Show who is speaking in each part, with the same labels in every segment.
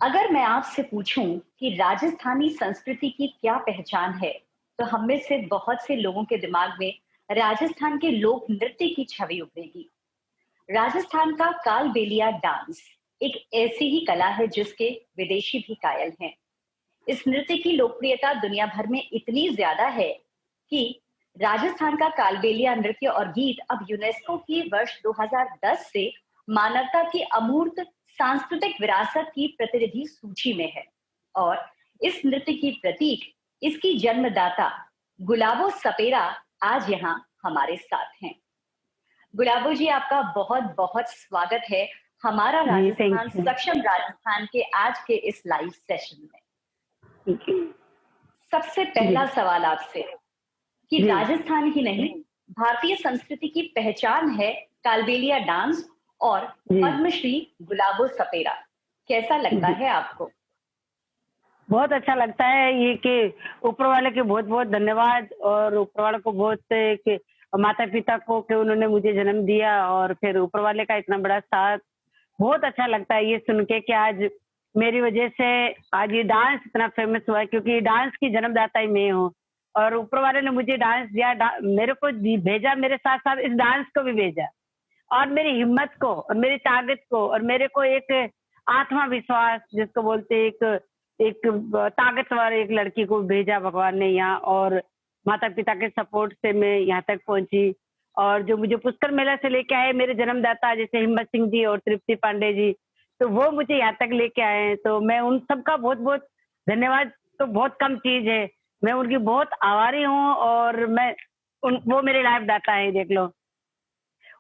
Speaker 1: अगर मैं आपसे पूछूं कि राजस्थानी संस्कृति की क्या पहचान है, तो हम में से बहुत से लोगों के दिमाग में राजस्थान के लोक नृत्य की छवि उभरेगी। राजस्थान का कालबेलिया डांस एक ऐसी ही कला है जिसके विदेशी भी कायल हैं। इस नृत्य की लोकप्रियता दुनिया भर में इतनी ज्यादा है कि राजस्थान का कालबेलिया नृत्य और गीत अब यूनेस्को की वर्ष 2010 से मानवता की अमूर्त सांस्कृतिक विरासत की प्रतिनिधि सूची में है। और इस नृत्य की प्रतीक, इसकी जन्मदाता गुलाबो सपेरा आज यहाँ हमारे साथ हैं। गुलाबो जी, आपका बहुत बहुत स्वागत है हमारा
Speaker 2: जी, थैंक
Speaker 1: राजस्थान
Speaker 2: यू।
Speaker 1: सक्षम राजस्थान के आज के इस लाइव सेशन में।
Speaker 2: ठीक है।
Speaker 1: सबसे
Speaker 2: जी,
Speaker 1: पहला सवाल आपसे कि
Speaker 2: जी,
Speaker 1: राजस्थान ही नहीं, भारतीय संस्कृति की पहचान है कालबेलिया डांस और
Speaker 2: जी,
Speaker 1: पद्मश्री गुलाबो सपेरा। कैसा लगता
Speaker 2: जी।
Speaker 1: है आपको?
Speaker 2: बहुत अच्छा लगता है ये कि ऊपर वाले के बहुत-बहुत धन्यवाद और ऊपर वाले को बहुत कि माता-पिता को कि उन्होंने मुझे जन्म दिया और फिर ऊपर वाले का इतना बड़ा साथ। बहुत अच्छा लगता है ये सुन के कि आज मेरी वजह से आज ये डांस इतना फेमस हुआ है क्योंकि डांस की जन्मदाता ही मैं हूँ। और ऊपर वाले ने मुझे डांस दिया, मेरे को भेजा, मेरे साथ-साथ इस डांस को भी भेजा। और मेरी हिम्मत को और मेरी ताकत को और मेरे को एक आत्मविश्वास जिसको बोलते हैं, एक एक ताकतवर एक लड़की को भेजा भगवान ने यहाँ। और माता-पिता के सपोर्ट से मैं यहाँ तक पहुँची। और जो मुझे पुष्कर मेला से लेके आए मेरे जन्मदाता जैसे हिम्मत सिंह जी और तृप्ति पांडे जी, तो वो मुझे यहाँ तक लेके आए हैं। तो मैं उन सबका बहुत-बहुत धन्यवाद, तो बहुत कम चीज़ है। मैं उनकी बहुत आभारी हूँ और मैं उन वो मेरे लाइफ दाता है, देख लो।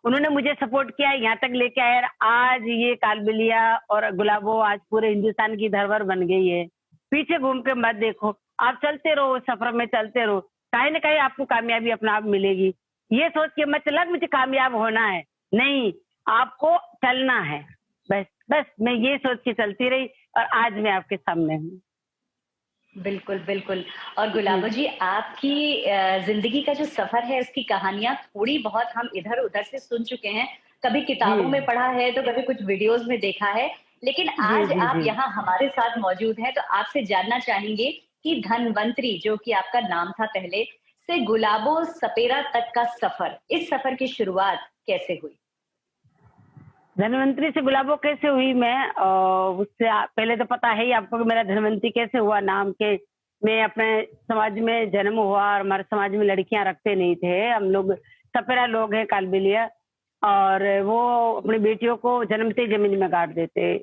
Speaker 2: उन्होंने मुझे सपोर्ट किया, यहाँ तक लेके आए और आज ये कालबेलिया और गुलाबो आज पूरे हिंदुस्तान की धरोहर बन गई है। पीछे घूम के मत देखो, आप चलते रहो, सफर में चलते रहो, कहीं न कहीं आपको कामयाबी अपने आप मिलेगी। ये सोच के मत चला कि मुझे कामयाब होना है, नहीं, आपको चलना है। बस, बस मैं ये सोच के चलती रही और आज मैं आपके सामने हूँ।
Speaker 1: बिल्कुल, बिल्कुल। और
Speaker 2: जी,
Speaker 1: गुलाबो जी, आपकी ज़िंदगी का जो सफ़र है, उसकी कहानियाँ थोड़ी-बहुत हम इधर-उधर से सुन चुके हैं। कभी
Speaker 2: जी,
Speaker 1: किताबों में पढ़ा है, तो कभी कुछ वीडियोज़ में देखा है। लेकिन
Speaker 2: जी,
Speaker 1: आज
Speaker 2: जी,
Speaker 1: आप
Speaker 2: जी।
Speaker 1: यहाँ हमारे साथ मौजूद हैं, तो आपसे जानना चाहेंगे कि धनवंतरी, जो कि आपका नाम था पहले, से गुलाबो सपेरा तक का सफ़र, इस सफ़र की शुरुआत कैसे हुई?
Speaker 2: धनवंतरी से गुलाबो कैसे हुई मैं उससे पहले तो पता है ही आपको कि मेरा धनवंतरी कैसे हुआ नाम के। मैं अपने समाज में जन्म हुआ और हमारे समाज में लड़कियां रखते नहीं थे, हम लोग सपेरा लोग हैं कालबेलिया। और वो अपनी बेटियों को जन्मते ही जमीन में गाड़ देते,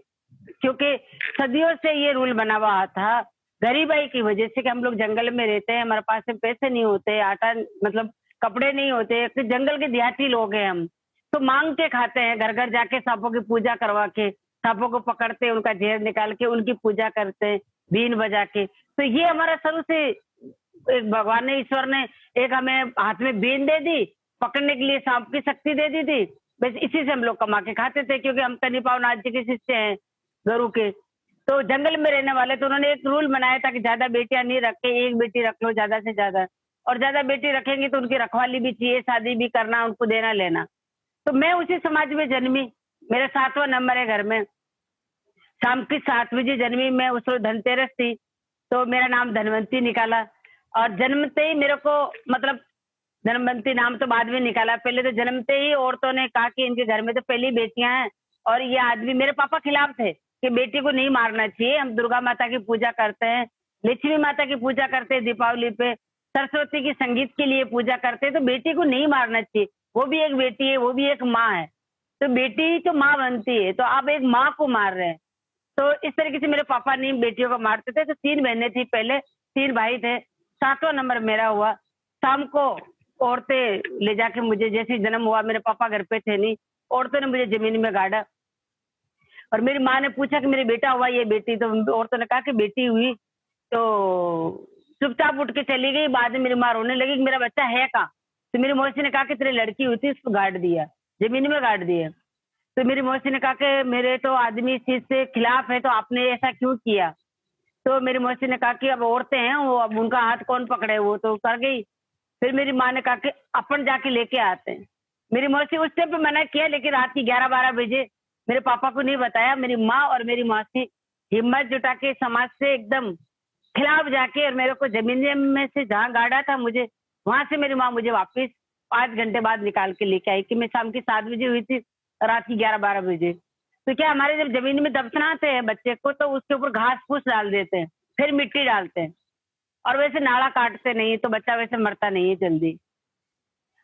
Speaker 2: क्योंकि सदियों से ये रूल बना हुआ था। गरीबाई की वजह से कि हम लोग जंगल में रहते हैं, हमारे पास में पैसे नहीं होते, आटा मतलब कपड़े नहीं होते, फिर जंगल के देहाती लोग हैं हम। तो मांग के खाते हैं, घर घर जाके सांपों की पूजा करवा के, सांपों को पकड़ते हैं, उनका जहर निकाल के उनकी पूजा करते हैं, बीन बजा के। तो ये हमारा शुरू से एक भगवान ने, ईश्वर ने एक हमें हाथ में बीन दे दी, पकड़ने के लिए सांप की शक्ति दे दी थी। बस इसी से हम लोग कमा के खाते थे, क्योंकि हम कनिपाव नाथ जी के शिष्य हैं, गुरु के। तो जंगल में रहने वाले, तो उन्होंने एक रूल बनाया था कि ज्यादा बेटियां नहीं रखे, एक बेटी रख लो ज्यादा से ज्यादा। और ज्यादा बेटी रखेंगे तो उनकी रखवाली भी चाहिए, शादी भी करना, उनको देना लेना। तो मैं उसी समाज में जन्मी, मेरा 7वां नंबर है घर में। शाम की 7 बजे जन्मी मैं, उस रोज धनतेरस थी, तो मेरा नाम धनवंती निकाला। और जन्मते ही मेरे को मतलब धनवंती नाम तो बाद में निकाला, पहले तो जन्मते ही औरतों ने कहा कि इनके घर में तो पहली बेटियां हैं। और ये आदमी, मेरे पापा खिलाफ थे कि बेटी को नहीं मारना चाहिए, हम दुर्गा माता की पूजा करते हैं, लक्ष्मी माता की पूजा करते हैं दीपावली पे, सरस्वती की संगीत के लिए पूजा करते हैं, तो बेटी को नहीं मारना चाहिए। वो भी एक बेटी है, वो भी एक माँ है, तो बेटी तो माँ बनती है, तो आप एक माँ को मार रहे हैं। तो इस तरीके से मेरे पापा नहीं बेटियों को मारते थे। तो 3 बहनें थी पहले, 3 भाई थे, 7वां नंबर मेरा हुआ। शाम को औरतें ले जाके, मुझे जैसे ही जन्म हुआ, मेरे पापा घर पे थे नहीं, औरतों ने मुझे जमीन में गाड़ा। और मेरी माँ ने पूछा कि मेरे बेटा हुआ ये बेटी, तो औरतों ने कहा कि बेटी हुई। तो चुपचाप उठ के चली गई। बाद में मेरी माँ रोने लगी कि मेरा बच्चा है कहाँ? तो मेरी मौसी ने कहा कि तेरी लड़की हुई थी, उसको गाड़ दिया, जमीन में गाड़ दिया। तो मेरी मौसी ने कहा कि मेरे तो आदमी इस चीज से खिलाफ है, तो आपने ऐसा क्यों किया? तो मेरी मौसी ने कहा कि अब औरतें हैं, वो अब उनका हाथ कौन पकड़े, वो तो कर गई। फिर मेरी माँ ने कहा कि अपन जाके लेके आते हैं। मेरी मौसी उस टाइम पे मना किया, लेकिन रात की 11-12 बजे मेरे पापा को नहीं बताया, मेरी माँ और मेरी मौसी हिम्मत जुटा के समाज से एकदम खिलाफ जाके, और मेरे को जमीन में से जहाँ गाड़ा था मुझे, वहां से मेरी माँ मुझे वापस 5 घंटे बाद निकाल के लेके आई कि मैं शाम की 7 बजे हुई थी, रात की 11-12 बजे। तो क्या हमारे जब जमीन में दफनाते हैं बच्चे को तो उसके ऊपर घास फूस डाल देते हैं, फिर मिट्टी डालते हैं, और वैसे नाड़ा काटते नहीं तो बच्चा वैसे मरता नहीं है जल्दी।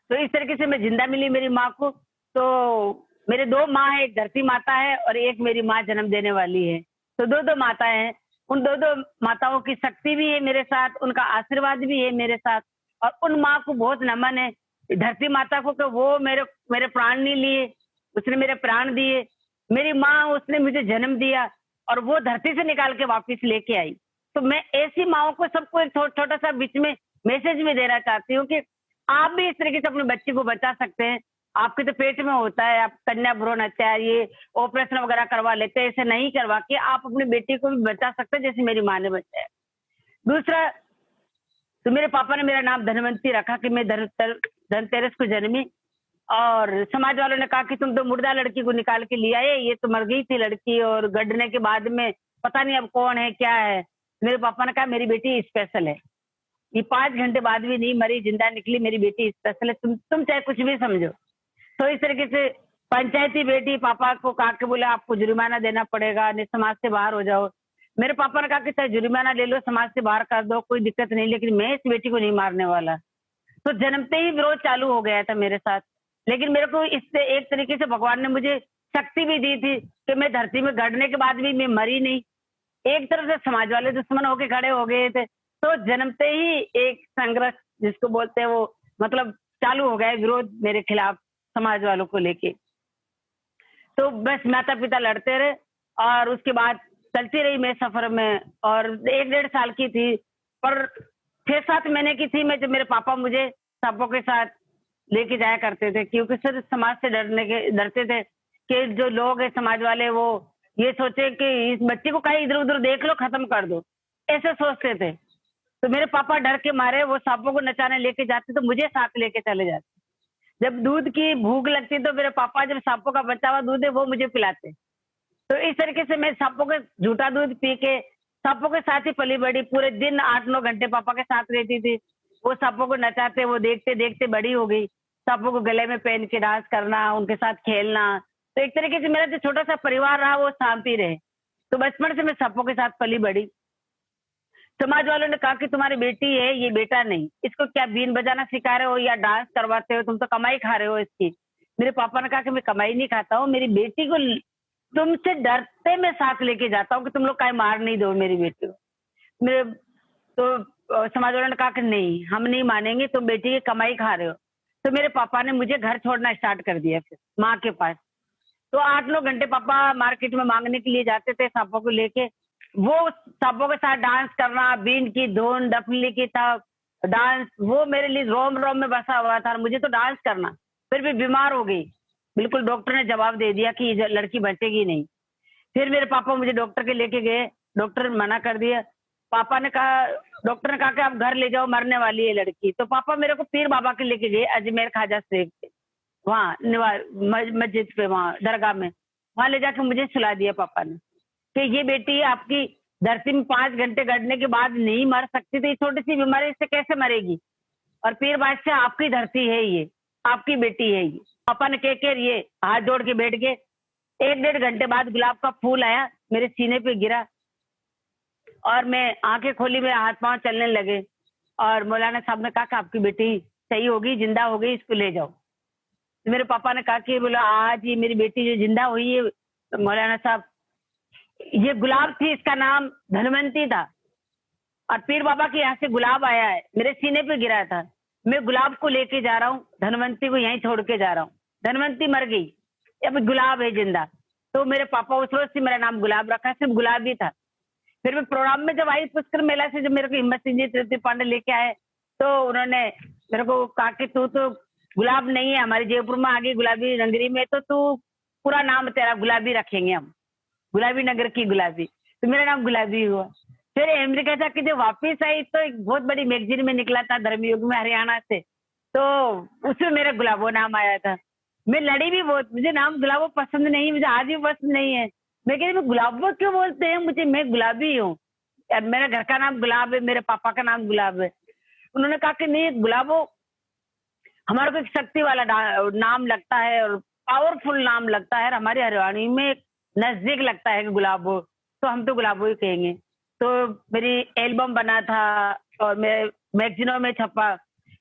Speaker 2: तो इस तरीके से मैं जिंदा मिली मेरी माँ को। तो मेरे 2 माँ है, एक धरती माता है और एक मेरी माँ जन्म देने वाली है। तो 2-2 माताएं हैं। उन 2-2 माताओं की शक्ति भी है मेरे साथ, उनका आशीर्वाद भी है मेरे साथ, और उन माँ को बहुत नमन है धरती माता को कि वो मेरे मेरे प्राण नहीं लिए, उसने मेरे प्राण दिए। मेरी माँ, उसने मुझे जन्म दिया और वो धरती से निकाल के वापस लेके आई। तो मैं ऐसी माँओं को सबको एक छोटा सा बीच में मैसेज में देना चाहती हूँ कि आप भी इस तरीके से अपने बच्चे को बचा सकते हैं। आपके तो पेट में होता है, आप कन्या भ्रूण हत्या, ये ऑपरेशन वगैरह करवा लेते हैं, ऐसे नहीं करवा के आप अपनी बेटी को भी बचा सकते हैं जैसे मेरी माँ ने बचाया। दूसरा, तो मेरे पापा ने मेरा नाम धनवंती रखा कि मैं धनतेरस को जन्मी, और समाज वालों ने कहा कि तुम तो मुर्दा लड़की को निकाल के ले आए, ये तो मर गई थी लड़की, और गढ़ने के बाद में पता नहीं अब कौन है क्या है। मेरे पापा ने कहा मेरी बेटी स्पेशल है, ये 5 घंटे बाद भी नहीं मरी, जिंदा निकली, मेरी बेटी स्पेशल है, तुम चाहे कुछ भी समझो। तो इस तरीके से पंचायती बेटी पापा को कहा के बोला आपको जुर्माना देना पड़ेगा, नहीं समाज से बाहर हो जाओ। मेरे पापा ने कहा कि चाहे जुर्माना ले लो, समाज से बाहर कर दो, कोई दिक्कत नहीं, लेकिन मैं इस बेटी को नहीं मारने वाला। तो जन्मते ही विरोध चालू हो गया था मेरे साथ। लेकिन मेरे को इससे एक तरीके से भगवान ने मुझे शक्ति भी दी थी कि मैं धरती में गड़ने के बाद भी मैं मरी नहीं। एक तरफ से समाज वाले दुश्मन होके खड़े हो गए थे, तो जन्मते ही एक संघर्ष जिसको बोलते हैं वो मतलब चालू हो गया विरोध मेरे खिलाफ समाज वालों को लेके। तो बस माता पिता लड़ते रहे, और उसके बाद चलती रही मैं सफर में, और 1-1.5 साल की थी, पर 6-7 महीने की थी मैं जब मेरे पापा मुझे सांपों के साथ लेके जाया करते थे, क्योंकि सिर्फ समाज से डरते थे कि जो लोग है समाज वाले वो ये सोचे कि इस बच्ची को कहीं इधर उधर देख लो खत्म कर दो, ऐसे सोचते थे। तो मेरे पापा डर के मारे वो सांपों को नचाने लेके जाते तो मुझे साथ लेके चले जाते। जब दूध की भूख लगती तो मेरे पापा जब सांपों का बचा हुआ दूध है वो मुझे पिलाते। तो इस तरीके से मैं सांपों का झूठा दूध पी के सांपों के साथ ही पली बड़ी, पूरे दिन 8-9 घंटे पापा के साथ रहती थी। वो सांपों को नचाते, वो देखते देखते बड़ी हो गई। सांपों को गले में पहन के डांस करना, उनके साथ खेलना। तो एक तरीके से मेरा जो छोटा सा परिवार रहा वो शांति रहे। तो बचपन से मैं सांपों के साथ पली बड़ी। समाज वालों ने कहा कि तुम्हारी बेटी है, ये बेटा नहीं, इसको क्या बीन बजाना सिखा रहे हो या डांस करवाते हो, तुम तो कमाई खा रहे हो इसकी। मेरे पापा ने कहा कि मैं कमाई नहीं खाता हूँ, मेरी बेटी को तुमसे डरते मैं साथ लेके जाता हूँ कि तुम लोग कहीं मार नहीं दो मेरी बेटी को। मेरे तो समाज वालों ने कहा कि नहीं, हम नहीं मानेंगे, तुम बेटी की कमाई खा रहे हो। तो मेरे पापा ने मुझे घर छोड़ना स्टार्ट कर दिया फिर माँ के पास। तो 8-9 घंटे पापा मार्केट में मांगने के लिए जाते थे सांपों को लेके। वो सांपों के साथ डांस करना, बीन की धुन, डफली की था डांस, वो मेरे लिए रोम रोम में बसा हुआ था। मुझे तो डांस करना, फिर भी बीमार हो गई। बिल्कुल डॉक्टर ने जवाब दे दिया कि ये लड़की बचेगी नहीं। फिर मेरे पापा मुझे डॉक्टर के लेके गए, डॉक्टर मना कर दिया। पापा ने कहा, डॉक्टर ने कहा कि आप घर ले जाओ, मरने वाली है लड़की। तो पापा मेरे को पीर बाबा के लेके गए अजमेर ख्वाजा शरीफ के, वहाँ मस्जिद पे, वहाँ दरगाह में, वहां ले जाके मुझे सुला दिया पापा ने कि ये बेटी आपकी धरती में 5 घंटे गड़ने के बाद नहीं मर सकती, तो ये छोटी सी बीमारी से कैसे मरेगी। और पीर बादशाह आपकी धरती है, ये आपकी बेटी है। ये पापा ने कह कर ये हाथ जोड़ के बैठ गए। 1-1.5 घंटे बाद गुलाब का फूल आया, मेरे सीने पे गिरा, और मैं आंखें खोली, मेरे हाथ पांव चलने लगे। और मौलाना साहब ने कहा कि आपकी बेटी सही होगी, जिंदा हो गई, इसको ले जाओ। तो मेरे पापा ने कहा कि बोला आज ये मेरी बेटी जो जिंदा हुई है मौलाना साहब, ये गुलाब थी, इसका नाम धनवंती था, और पीर बाबा के यहाँ से गुलाब आया है, मेरे सीने पे गिरा था। मैं गुलाब को लेके जा रहा हूँ, धनवंती को यहीं छोड़ के जा रहा हूँ। धनवंती मर गई, अब गुलाब है जिंदा। तो मेरे पापा उस रोज से मेरा नाम गुलाब रखा, सिर्फ गुलाब ही था। फिर मैं प्रोग्राम में जब आई पुष्कर मेला से, जब मेरे को हिम्मत सिंह जी तृप्ति पांडे लेके आए, तो उन्होंने मेरे को कहा कि तू तो गुलाब नहीं है, हमारे जयपुर में आ गई गुलाबी नगरी में, तो तू पूरा नाम तेरा गुलाबी रखेंगे हम, गुलाबी नगर की गुलाबी। तो मेरा नाम गुलाबी हुआ। फिर अमेरिका जाके जब वापिस आई तो एक बहुत बड़ी मैगजीन में निकला था, धर्मयुग में, हरियाणा से, तो उसमें मेरा गुलाबो नाम आया था। मैं लड़ी भी बहुत, मुझे नाम गुलाबो पसंद नहीं, मुझे आज भी पसंद नहीं है। मैं कह रही मैं गुलाबो क्यों बोलते हैं मुझे, मैं गुलाबी हूँ, मेरा घर का नाम गुलाब है, मेरे पापा का नाम गुलाब है। उन्होंने कहा कि नहीं गुलाबो हमारे को एक शक्ति वाला नाम लगता है और पावरफुल नाम लगता है, हमारी हरियाणी में एक नजदीक लगता है कि गुलाबो, तो हम तो गुलाबो ही कहेंगे। तो मेरी एल्बम बना था और मैं मैगजीनों में छपा,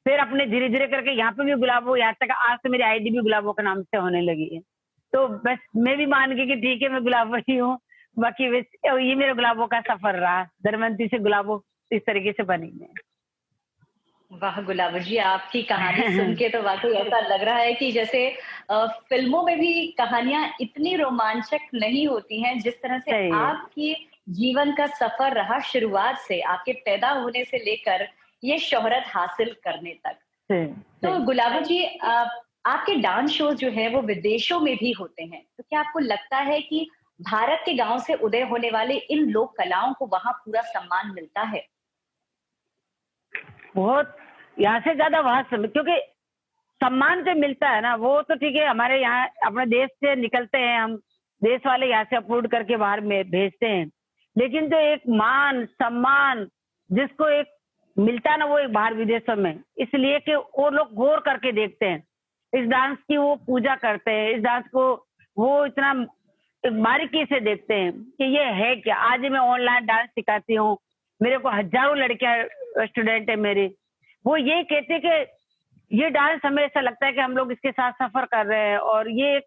Speaker 2: फिर अपने धीरे धीरे करके यहाँ पे भी गुलाबो, यहाँ तक आज तो मेरी आईडी भी गुलाबो के नाम से होने लगी है। तो बस मैं भी मान गई कि ठीक है मैं गुलाबो ही हूँ। बाकी ये मेरा गुलाबो का सफर रहा, धनवंती से गुलाबो इस तरीके से बनी मैं।
Speaker 1: वाह गुलाबो जी, आपकी कहानी सुन के तो वाकई ऐसा लग रहा है कि जैसे फिल्मों में भी कहानियां इतनी रोमांचक नहीं होती हैं, जिस तरह से
Speaker 2: सही है।
Speaker 1: आपके जीवन का सफर रहा शुरुआत से, आपके पैदा होने से लेकर ये शोहरत हासिल करने तक।
Speaker 2: सही,
Speaker 1: तो
Speaker 2: सही।
Speaker 1: गुलाबो जी, आपके डांस शोज जो है वो विदेशों में भी होते हैं, तो क्या आपको लगता है कि भारत के गांव से उदय होने वाले इन लोक कलाओं को वहां पूरा सम्मान मिलता है?
Speaker 2: बहुत, यहाँ से ज्यादा वहां क्योंकि सम्मान जो मिलता है ना वो तो ठीक है, हमारे यहाँ अपने देश से निकलते हैं हम, देश वाले यहाँ से अपलोड करके बाहर में भेजते हैं, लेकिन जो एक मान सम्मान जिसको एक मिलता है ना वो एक बाहर विदेशों में, इसलिए कि वो लोग गौर करके देखते हैं इस डांस की, वो पूजा करते हैं इस डांस को, वो इतना बारीकी से देखते हैं कि ये है क्या। आज मैं ऑनलाइन डांस सिखाती हूँ, मेरे को हजारों लड़कियां स्टूडेंट है मेरे, वो ये कहते हैं कि ये डांस हमें ऐसा लगता है कि हम लोग इसके साथ सफर कर रहे हैं और ये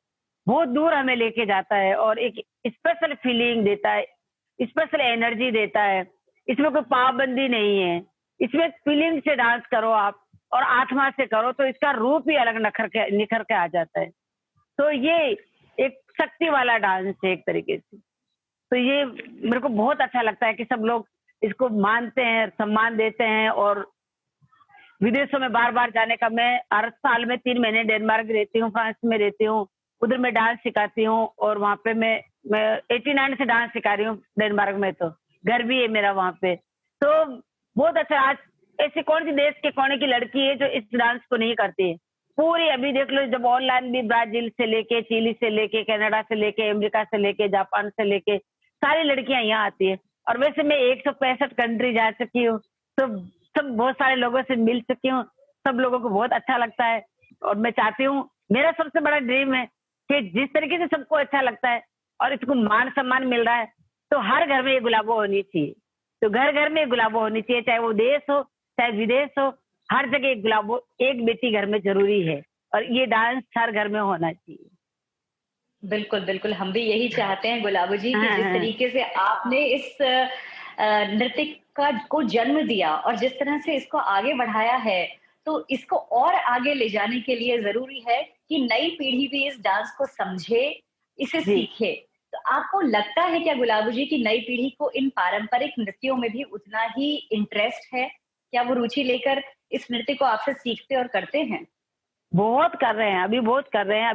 Speaker 2: बहुत दूर हमें लेके जाता है और एक स्पेशल फीलिंग देता है, स्पेशल एनर्जी देता है। इसमें कोई पाबंदी नहीं है, इसमें फीलिंग से डांस करो आप और आत्मा से करो तो इसका रूप ही अलग निखर के आ जाता है। तो ये एक शक्ति वाला डांस है एक तरीके से। तो ये मेरे को बहुत अच्छा लगता है कि सब लोग इसको मानते हैं, सम्मान देते हैं और विदेशों में बार बार जाने का, मैं हर साल में 3 महीने डेनमार्क रहती हूँ, फ्रांस में रहती हूँ, उधर मैं डांस सिखाती हूँ और वहाँ पे मैं 89 से डांस सिखा रही हूँ डेनमार्क में, तो घर भी है मेरा वहाँ पे। तो बहुत अच्छा। आज ऐसी कौन सी देश के कोने की लड़की है जो इस डांस को नहीं करती है? पूरी अभी देख लो, जब ऑनलाइन भी ब्राजील से लेके, चिली से लेके, कनाडा से लेके, अमेरिका से लेके, जापान से लेके सारी लड़कियां यहाँ आती है। और वैसे मैं 165 कंट्री जा चुकी हूँ, तो सब बहुत सारे लोगों से मिल चुकी हूँ, सब लोगों को बहुत अच्छा लगता है। और मैं चाहती हूँ, मेरा सबसे बड़ा ड्रीम है कि जिस तरीके से सबको अच्छा लगता है और इसको मान सम्मान मिल रहा है, तो हर घर में ये गुलाबो होनी चाहिए। तो घर घर में गुलाबो होनी चाहिए, चाहे वो देश हो चाहे विदेश हो, हर जगह एक गुलाबो, एक बेटी घर में जरूरी है और ये डांस हर घर में होना चाहिए।
Speaker 1: बिल्कुल, बिल्कुल, हम भी यही चाहते हैं गुलाबो जी कि
Speaker 2: हाँ,
Speaker 1: जिस
Speaker 2: हाँ।
Speaker 1: तरीके से आपने इस नृत्य का को जन्म दिया और जिस तरह से इसको आगे बढ़ाया है, तो इसको और आगे ले जाने के लिए ज़रूरी है कि नई पीढ़ी भी इस डांस को समझे, इसे
Speaker 2: जी।
Speaker 1: सीखे। तो आपको लगता है क्या गुलाबो जी कि नई पीढ़ी को इन पारंपरिक नृत्यों में भी उतना ही इंटरेस्ट है? क्या वो रुचि लेकर इस नृत्य को आपसे सीखते और करते हैं?
Speaker 2: बहुत कर रहे हैं, अभी बहुत कर रहे हैं।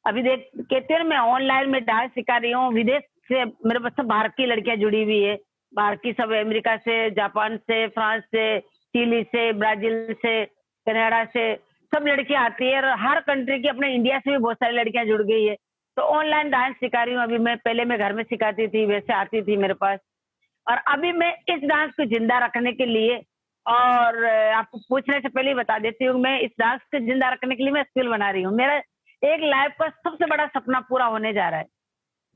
Speaker 2: अभी देख कहते हैं ना, मैं ऑनलाइन में डांस सिखा रही हूँ, विदेश से मेरे पास सब बाहर की लड़कियां जुड़ी हुई है, बाहर की सब, अमेरिका से, जापान से, फ्रांस से, चिली से, ब्राजील से, कनाडा से, सब लड़कियां आती है और हर कंट्री की, अपने इंडिया से भी बहुत सारी लड़कियां जुड़ गई है। तो ऑनलाइन डांस सिखा रही हूँ अभी मैं, पहले मैं घर में सिखाती थी, वैसे आती थी मेरे पास, और अभी मैं इस डांस को जिंदा रखने के लिए, और आपको पूछने से पहले ही बता देती हूँ, मैं इस डांस को जिंदा रखने के लिए मैं स्कूल बना रही हूँ। मेरा एक लाइफ का सबसे बड़ा सपना पूरा होने जा रहा है,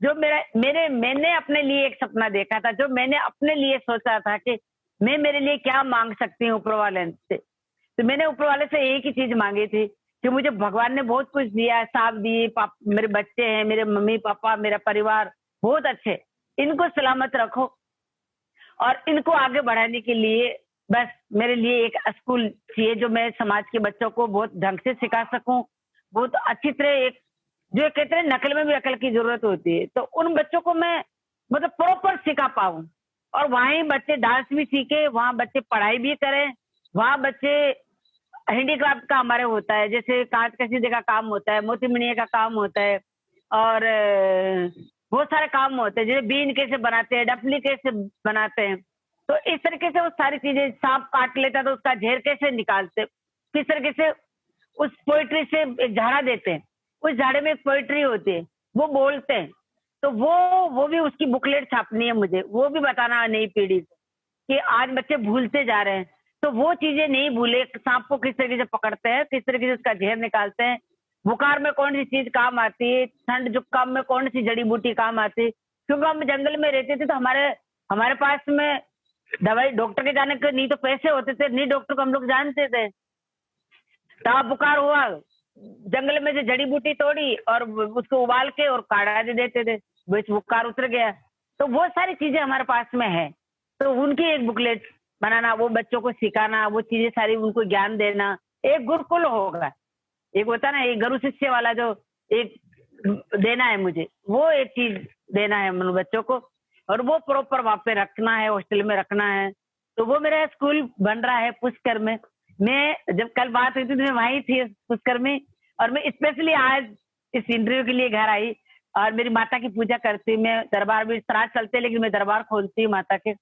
Speaker 2: जो मैंने अपने लिए एक सपना देखा था, जो मैंने अपने लिए सोचा था कि मैं मेरे लिए क्या मांग सकती हूँ ऊपर वाले से। तो मैंने ऊपर वाले से एक ही चीज मांगी थी कि मुझे भगवान ने बहुत कुछ दिया है, साथ दिए, मेरे बच्चे हैं, मेरे मम्मी पापा, मेरा परिवार बहुत अच्छे, इनको सलामत रखो और इनको आगे बढ़ाने के लिए बस मेरे लिए एक स्कूल चाहिए, जो मैं समाज के बच्चों को बहुत ढंग से सिखा सकूं, बहुत अच्छी तरह। एक जो कहते हैं नकल में भी अकल की जरूरत होती है, तो उन बच्चों को मैं मतलब प्रॉपर सिखा पाऊं और वहीं बच्चे डांस भी सीखे, वहां बच्चे पढ़ाई भी करें, वहां बच्चे हैंडीक्राफ्ट का हमारे होता है, जैसे कांच कसीदे का काम होता है, मोती मिनिए का काम होता है और बहुत सारे काम होते हैं, जैसे बीन कैसे बनाते हैं, डपली कैसे बनाते हैं। तो इस तरीके से वो सारी चीजें, सांप काट लेता है तो उसका झेर कैसे निकालते, किस तरीके से उस पोइट्री से एक झाड़ा देते हैं, उस झाड़े में एक पोइट्री होती है, वो बोलते हैं। तो वो भी उसकी बुकलेट छापनी है मुझे, वो भी बताना है नई पीढ़ी को कि आज बच्चे भूलते जा रहे हैं, तो वो चीजें नहीं भूले। सांप को किस तरीके से पकड़ते हैं, किस तरीके से उसका जहर निकालते हैं, बुखार में कौन सी चीज काम आती है, ठंड जुकाम में कौन सी जड़ी बूटी काम आती है। क्योंकि हम जंगल में रहते थे तो हमारे हमारे पास में दवाई डॉक्टर के जाने के नहीं तो पैसे होते थे, नहीं डॉक्टर को हम लोग जानते थे। ताप बुखार हुआ, जंगल में से जड़ी बूटी तोड़ी और उसको उबाल के और काढ़ा दे देते थे, बस बुखार उतर गया। तो वो सारी चीजें हमारे पास में है, तो उनकी एक बुकलेट बनाना, वो बच्चों को सिखाना, वो चीजें सारी उनको ज्ञान देना। एक गुरुकुल होगा, एक होता ना एक गुरु शिष्य वाला जो एक देना है मुझे, वो एक चीज देना है मन बच्चों को, और वो प्रॉपर वहां पे रखना है, हॉस्टल में रखना है। तो वो मेरा स्कूल बन रहा है पुष्कर में। मैं जब कल बात हुई थी तो मैं वहीं थी पुष्कर में, और मैं स्पेशली आज इस इंटरव्यू के लिए घर आई। और मेरी माता की पूजा करती, मैं दरबार में श्राद्ध चलते लेकिन मैं दरबार खोलती हूँ माता के।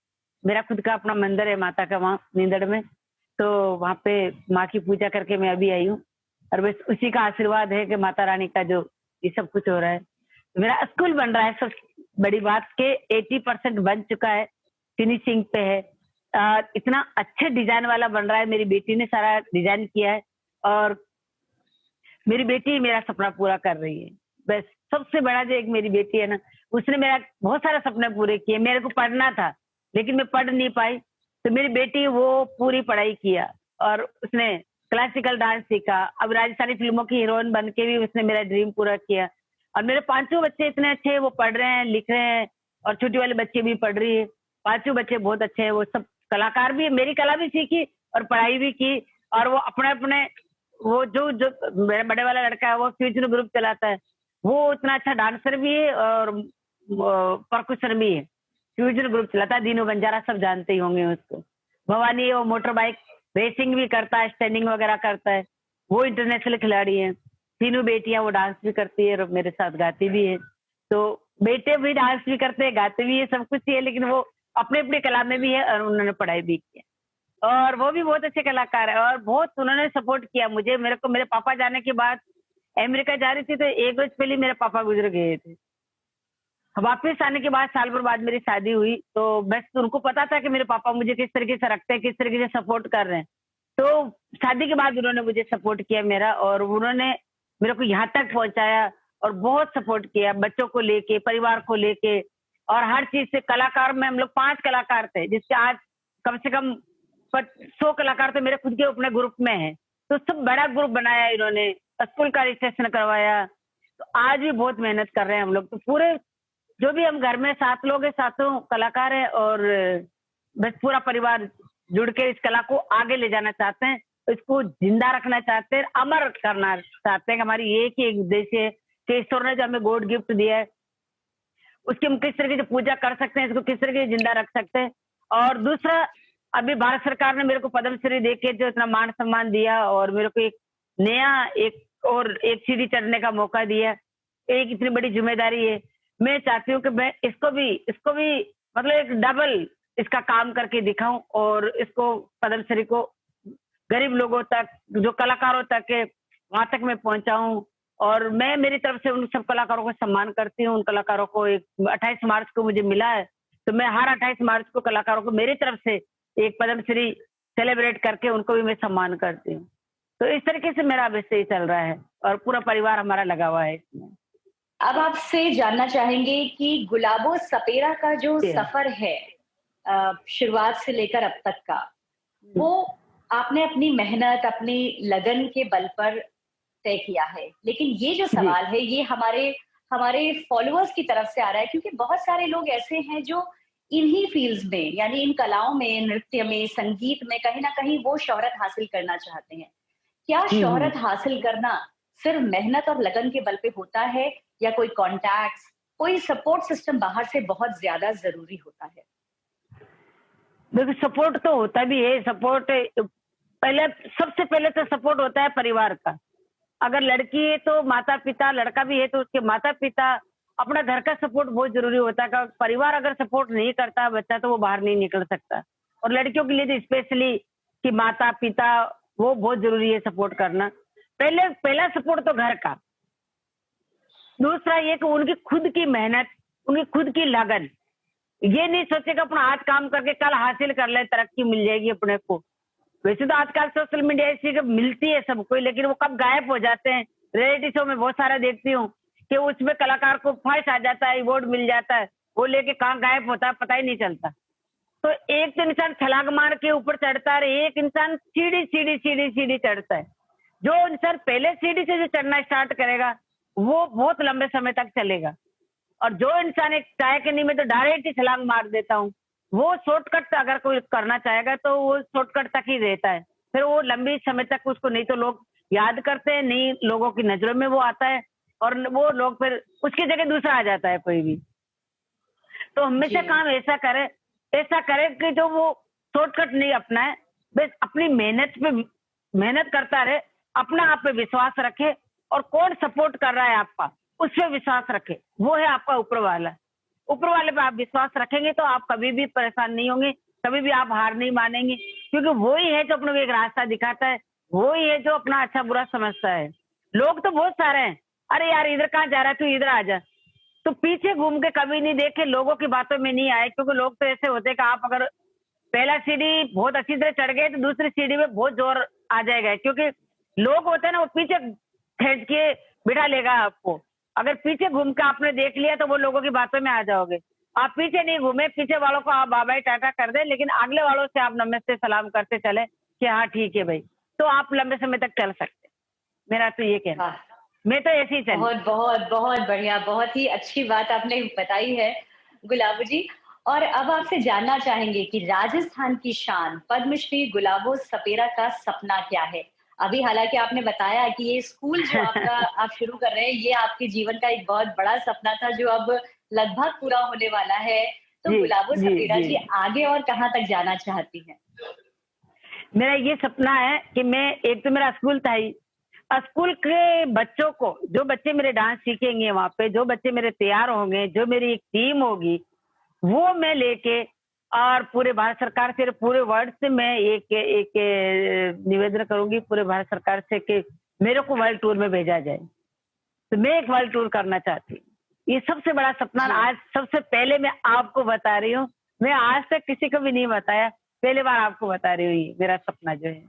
Speaker 2: मेरा खुद का अपना मंदिर है माता का वहाँ नींदड़ में, तो वहाँ पे माँ की पूजा करके मैं अभी आई हूँ। और बस उसी का आशीर्वाद है कि माता रानी का जो ये सब कुछ हो रहा है। तो मेरा स्कूल बन रहा है, सब बड़ी बात के 80% बन चुका है, फिनिशिंग पे है। इतना अच्छे डिजाइन वाला बन रहा है, मेरी बेटी ने सारा डिजाइन किया है, और मेरी बेटी मेरा सपना पूरा कर रही है। बस सबसे बड़ा जो एक मेरी बेटी है ना, उसने मेरा बहुत सारे सपने पूरे किए। मेरे को पढ़ना था लेकिन मैं पढ़ नहीं पाई, तो मेरी बेटी वो पूरी पढ़ाई किया और उसने क्लासिकल डांस सीखा। अब राजस्थानी फिल्मों की हीरोइन बन के भी उसने मेरा ड्रीम पूरा किया। और मेरे पांचों बच्चे इतने अच्छे हैं, वो पढ़ रहे हैं, लिख रहे हैं, और छोटी वाले बच्चे भी पढ़ रही है। पांचों बच्चे बहुत अच्छे हैं, वो सब कलाकार भी है, मेरी कला भी सीखी और पढ़ाई भी की। और वो अपने अपने वो जो जो मेरा बड़े वाला लड़का है वो फ्यूजन ग्रुप चलाता है, वो इतना अच्छा डांसर भी है और परकुशर भी है। फ्यूजन ग्रुप चलाता है, दीनू बंजारा सब जानते ही होंगे उसको। भवानी है, वो मोटर बाइक रेसिंग भी करता है, स्टैंडिंग वगैरह करता है, वो इंटरनेशनल खिलाड़ी है। तीनों बेटियां वो डांस भी करती है और मेरे साथ गाती भी है। तो बेटे भी डांस भी करते हैं, गाते भी है, सब कुछ ही है, लेकिन वो अपने अपने कला में भी है और उन्होंने पढ़ाई भी की है। और वो भी बहुत अच्छे कलाकार है और बहुत उन्होंने सपोर्ट किया मुझे। मेरे को मेरे पापा जाने के बाद अमेरिका जा रही थी तो एक रोज पहले मेरे पापा गुजर गए थे। वापस आने के बाद साल भर बाद मेरी शादी हुई, तो बस उनको पता था कि मेरे पापा मुझे किस तरीके से रखते हैं, किस तरीके से सपोर्ट कर रहे हैं। तो शादी के बाद उन्होंने मुझे सपोर्ट किया मेरा, और उन्होंने मेरे को यहाँ तक पहुंचाया और बहुत सपोर्ट किया, बच्चों को लेके, परिवार को लेके, और हर चीज से। कलाकार में हम लोग 5 कलाकार थे, जिसके आज कम से कम 100 कलाकार तो मेरे खुद के अपने ग्रुप में है। तो सब बड़ा ग्रुप बनाया इन्होंने, स्कूल का रजिस्ट्रेशन करवाया। तो आज भी बहुत मेहनत कर रहे हैं हम लोग। तो पूरे जो भी हम घर में 7 लोग हैं, 7 कलाकार है, और बस पूरा परिवार जुड़ के इस कला को आगे ले जाना चाहते हैं, इसको जिंदा रखना चाहते हैं, अमर करना चाहते हैं। कि हमारी एक ही एक उद्देश्य है कि ईश्वर ने जो हमें गॉड गिफ्ट दिया है उसकी हम किस तरीके से पूजा कर सकते हैं, इसको किस तरीके से जिंदा रख सकते हैं। और दूसरा, अभी भारत सरकार ने मेरे को पद्मश्री देके जो इतना मान सम्मान दिया और मेरे को एक नया एक सीढ़ी चढ़ने का मौका दिया, एक इतनी बड़ी जिम्मेदारी है। मैं चाहती हूँ कि मैं इसको भी मतलब एक डबल इसका काम करके दिखाऊं, और इसको पद्मश्री को गरीब लोगों तक, जो कलाकारों तक है, वहां तक मैं पहुंचाऊं। और मैं मेरी तरफ से उन सब कलाकारों को सम्मान करती हूँ। उन कलाकारों को एक 28 मार्च को मुझे मिला है, तो मैं हर 28 मार्च को कलाकारों को मेरी तरफ से एक पद्मश्री सेलिब्रेट करके उनको भी मैं सम्मान करती हूँ। तो इस तरीके से मेरा अवश्य ही चल रहा है और पूरा परिवार हमारा लगा हुआ है इसमें।
Speaker 1: अब आपसे जानना चाहेंगे कि गुलाबो सपेरा का जो सफर है शुरुआत से लेकर अब तक का, वो आपने अपनी मेहनत, अपनी लगन के बल पर तय किया है। लेकिन ये जो सवाल है ये हमारे फॉलोअर्स की तरफ से आ रहा है, क्योंकि बहुत सारे लोग ऐसे हैं जो इन्हीं फील्ड्स में, यानी इन कलाओं में, नृत्य में, संगीत में कहीं ना कहीं वो शोहरत हासिल करना चाहते हैं। क्या शोहरत हासिल करना सिर्फ मेहनत और लगन के बल पे होता है, या कोई कॉन्टैक्ट्स, कोई सपोर्ट सिस्टम बाहर से बहुत ज्यादा जरूरी होता है?
Speaker 2: देखो, सपोर्ट तो होता भी है। सपोर्ट सबसे पहले तो सपोर्ट होता है परिवार का। अगर लड़की है तो माता पिता, लड़का भी है तो उसके माता पिता, अपना घर का सपोर्ट बहुत जरूरी होता है। परिवार अगर सपोर्ट नहीं करता बच्चा, तो वो बाहर नहीं निकल सकता। और लड़कियों के लिए तो स्पेशली कि माता पिता, वो बहुत जरूरी है सपोर्ट करना। पहला सपोर्ट तो घर का। दूसरा ये कि उनकी खुद की मेहनत उनकी खुद की लगन, ये नहीं सोचेगा अपना आज काम करके कल हासिल कर ले, तरक्की मिल जाएगी अपने को। वैसे तो आजकल सोशल मीडिया ऐसी कि मिलती है सबको, लेकिन वो कब गायब हो जाते हैं। रियलिटी शो में बहुत सारा देखती हूँ कि उसमें कलाकार को फर्स्ट आ जाता है, अवार्ड मिल जाता है, वो लेके कहाँ गायब होता है पता ही नहीं चलता। तो एक तो इंसान छलांग मार के ऊपर चढ़ता है, एक इंसान सीढ़ी सीढ़ी सीढ़ी सीढ़ी चढ़ता है। जो इंसान पहले सीढ़ी से जो चढ़ना स्टार्ट करेगा वो बहुत लंबे समय तक चलेगा, और जो इंसान एक चाय के नींव में तो डायरेक्ट ही छलांग मार देता हूँ, वो शॉर्टकट अगर कोई करना चाहेगा तो वो शॉर्टकट तक ही रहता है, फिर वो लंबी समय तक उसको नहीं तो लोग याद करते हैं, नहीं लोगों की नजरों में वो आता है, और वो लोग फिर उसकी जगह दूसरा आ जाता है कोई भी। तो हमेशा
Speaker 1: जी
Speaker 2: काम ऐसा करे कि जो वो शॉर्टकट नहीं अपनाए, बस अपनी मेहनत करता रहे, अपना आप पे विश्वास रखे, और कौन सपोर्ट कर रहा है आपका उस पे विश्वास रखे, वो है आपका ऊपर वाला। ऊपर वाले पे आप विश्वास रखेंगे तो आप कभी भी परेशान नहीं होंगे, कभी भी आप हार नहीं मानेंगे, क्योंकि वो ही है जो अपने को एक रास्ता दिखाता है, वो ही है जो अपना अच्छा बुरा समझता है। लोग तो बहुत सारे हैं, अरे यार इधर कहाँ जा रहा है, तू इधर आ जा, तो पीछे घूम के कभी नहीं देखे, लोगों की बातों में नहीं आए, क्योंकि लोग तो ऐसे होते हैं कि आप अगर पहला सीढ़ी बहुत अच्छी तरह चढ़ गए तो दूसरी सीढ़ी में बहुत जोर आ जाएगा, क्योंकि लोग होते हैं ना वो पीछे खींच के बिठा लेगा आपको। अगर पीछे घूम के आपने देख लिया तो वो लोगों की बातों में आ जाओगे। आप पीछे नहीं घूमे, पीछे वालों को आप बाबा टाटा कर दे, लेकिन अगले वालों से आप नमस्ते सलाम करते चले कि हाँ ठीक है भाई, तो आप लंबे समय तक चल सकते। मेरा तो ये कहना,
Speaker 1: वाह,
Speaker 2: मैं तो ऐसे ही चली।
Speaker 1: बहुत बहुत बहुत बढ़िया, बहुत ही अच्छी बात आपने बताई है गुलाबो जी। और अब आपसे जानना चाहेंगे कि राजस्थान की शान पद्मश्री गुलाबो सपेरा का सपना क्या है? अभी हालांकि आपने बताया कि ये स्कूल जो आपका आप शुरू कर रहे हैं, ये आपके जीवन का एक बहुत बड़ा सपना था जो अब लगभग पूरा होने वाला है। तो
Speaker 2: जी
Speaker 1: गुलाबो
Speaker 2: जी
Speaker 1: सपेरा
Speaker 2: जी,
Speaker 1: जी आगे और कहाँ तक जाना चाहती हैं?
Speaker 2: मेरा ये सपना है कि मैं, एक तो मेरा स्कूल था ही, स्कूल के बच्चों को, जो बच्चे मेरे डांस सीखेंगे वहां पे, जो बच्चे मेरे तैयार होंगे, जो मेरी एक टीम होगी, वो मैं लेके, और पूरे भारत सरकार से, पूरे वर्ल्ड से मैं एक एक निवेदन करूंगी पूरे भारत सरकार से कि मेरे को वर्ल्ड टूर में भेजा जाए। तो मैं एक वर्ल्ड टूर करना चाहती हूँ, ये सबसे बड़ा सपना।
Speaker 1: जी
Speaker 2: आज सबसे पहले मैं आपको बता रही हूँ, मैं आज तक किसी को भी नहीं बताया, पहली बार आपको बता रही हूँ, ये मेरा सपना जो है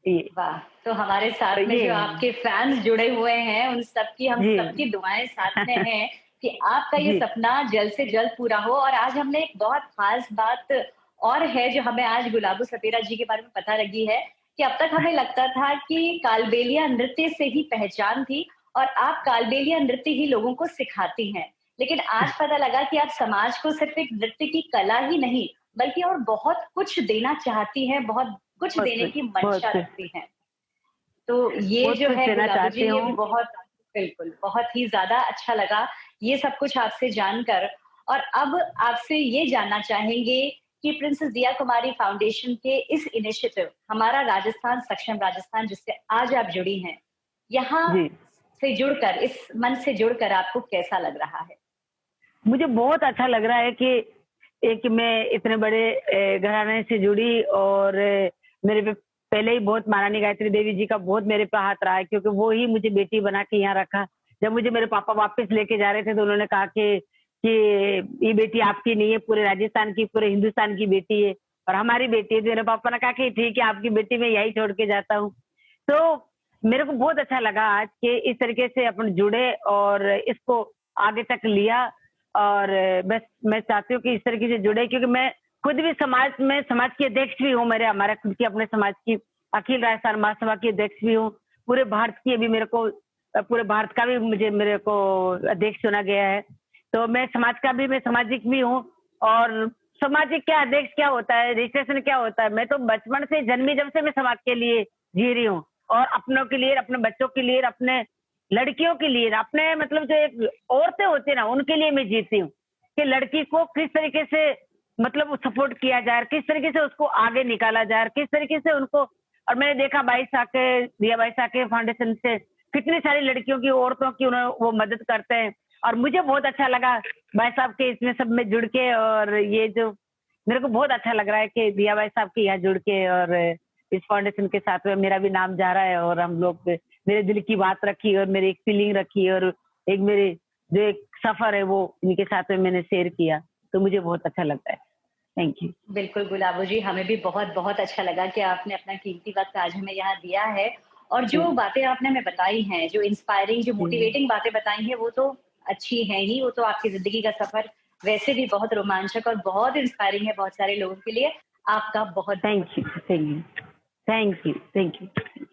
Speaker 2: ये।
Speaker 1: वाह! तो हमारे
Speaker 2: तो
Speaker 1: साथ में
Speaker 2: ये
Speaker 1: जो
Speaker 2: है।
Speaker 1: आपके फैन्स जुड़े हुए हैं, उन सबकी हम
Speaker 2: जी
Speaker 1: सबकी दुआएँ साथ में हैं कि आपका ये
Speaker 2: जी
Speaker 1: सपना जल्द से जल्द पूरा हो। और आज हमने एक बहुत ख़ास बात और है जो हमें आज गुलाबो सपेरा जी के बारे में पता लगी है कि अब तक हमें लगता था कि कालबेलिया नृत्य से ही पहचान थी और आप कालबेलिया नृत्य ही लोगों को सिखाती हैं। लेकिन आज पता लगा कि आप समाज को सिर्फ़ एक नृत्य की कला ही नहीं, बल्कि और बहुत कुछ देना चाहती हैं, बहुत कुछ
Speaker 2: बहुत
Speaker 1: देने
Speaker 2: कुछ,
Speaker 1: की
Speaker 2: बहुत
Speaker 1: मंशा
Speaker 2: कुछ,
Speaker 1: रखती हैं। तो ये
Speaker 2: बहुत
Speaker 1: जो
Speaker 2: कुछ
Speaker 1: है
Speaker 2: देना
Speaker 1: गुलाबो जी,
Speaker 2: चाहती
Speaker 1: ये भी
Speaker 2: हूँ।
Speaker 1: बहुत बिल्कुल, बहुत ही ज़्यादा अच्छा लगा ये सब कुछ आपसे जानकर। और अब आपसे ये जानना चाहेंगे कि प्रिंसेस दिया कुमारी फाउंडेशन के इस इनिशिएटिव हमारा राजस्थान सक्षम राजस्थान जिससे आज आप जुड़ी हैं, यहाँ
Speaker 2: जी,
Speaker 1: से जुड़कर, इस मंच से जुड़कर आपको कैसा लग रहा है?
Speaker 2: मुझे बहुत अच्छा लग रहा है कि एक मैं इतने बड़े घराने से जुड़ी, और मेरे पे पहले ही बहुत महारानी गायत्री देवी जी का बहुत मेरे पे हाथ रहा है, क्योंकि वो ही मुझे बेटी बना के यहाँ रखा। जब मुझे मेरे पापा वापस लेके जा रहे थे तो उन्होंने कहा कि ये बेटी आपकी नहीं है, पूरे राजस्थान की, पूरे हिंदुस्तान की बेटी है, और हमारी बेटी है। तो मेरे पापा ने कहा कि ठीक है, आपकी बेटी मैं यही छोड़ के जाता हूँ। तो मेरे को बहुत अच्छा लगा आज कि इस तरीके से अपन जुड़े और इसको आगे तक लिया। और बस मैं चाहती हूँ कि इस तरीके से जुड़े, क्योंकि मैं खुद भी समाज की अध्यक्ष भी हूँ, मेरे हमारे खुद की अपने समाज की अखिल राजस्थान महासभा की अध्यक्ष भी हूँ। पूरे भारत की अभी मेरे को पूरे भारत का भी मेरे को अध्यक्ष चुना गया है। तो मैं समाज का भी, मैं सामाजिक भी हूँ। और सामाजिक क्या, अध्यक्ष क्या होता है, रजिस्ट्रेशन क्या होता है, मैं तो बचपन से जन्मी जब से मैं समाज के लिए जी रही हूँ, और अपनों के लिए, अपने बच्चों के लिए, अपने लड़कियों के लिए, अपने मतलब जो एक औरतें होती है ना, उनके लिए मैं जीती हूँ कि लड़की को किस तरीके से मतलब सपोर्ट किया जाए, किस तरीके से उसको आगे निकाला जाए, किस तरीके से उनको। और मैंने देखा दिया बाई साके फाउंडेशन से कितनी सारी लड़कियों की, औरतों की उन्हें वो मदद करते हैं, और मुझे बहुत अच्छा लगा भाई साहब के इसमें सब में जुड़ के। और ये जो मेरे को बहुत अच्छा लग रहा है कि दिया भाई साहब के यहाँ जुड़ के, और इस फाउंडेशन के साथ में मेरा भी नाम जा रहा है, और हम लोग मेरे दिल की बात रखी और मेरी एक फीलिंग रखी, और एक मेरे जो एक सफर है वो इनके साथ में मैंने शेयर किया, तो मुझे बहुत अच्छा लगता है। Thank you.
Speaker 1: बिल्कुल गुलाबो जी, हमें भी बहुत-बहुत अच्छा लगा कि आपने अपना कीमती वक़्त आज हमें यहाँ दिया है और
Speaker 2: जी,
Speaker 1: जो बातें आपने हमें बताई हैं, जो इंस्पायरिंग, जो
Speaker 2: जी।
Speaker 1: मोटिवेटिंग बातें बताई हैं, वो तो अच्छी हैं ही, वो तो आपकी ज़िंदगी का सफ़र वैसे भी बहुत रोमांचक और बहुत इंस्पायरिंग है बहुत सारे लोगों के लिए। आपका बहुत-बहुत
Speaker 2: thank you, thank you, thank you, thank you.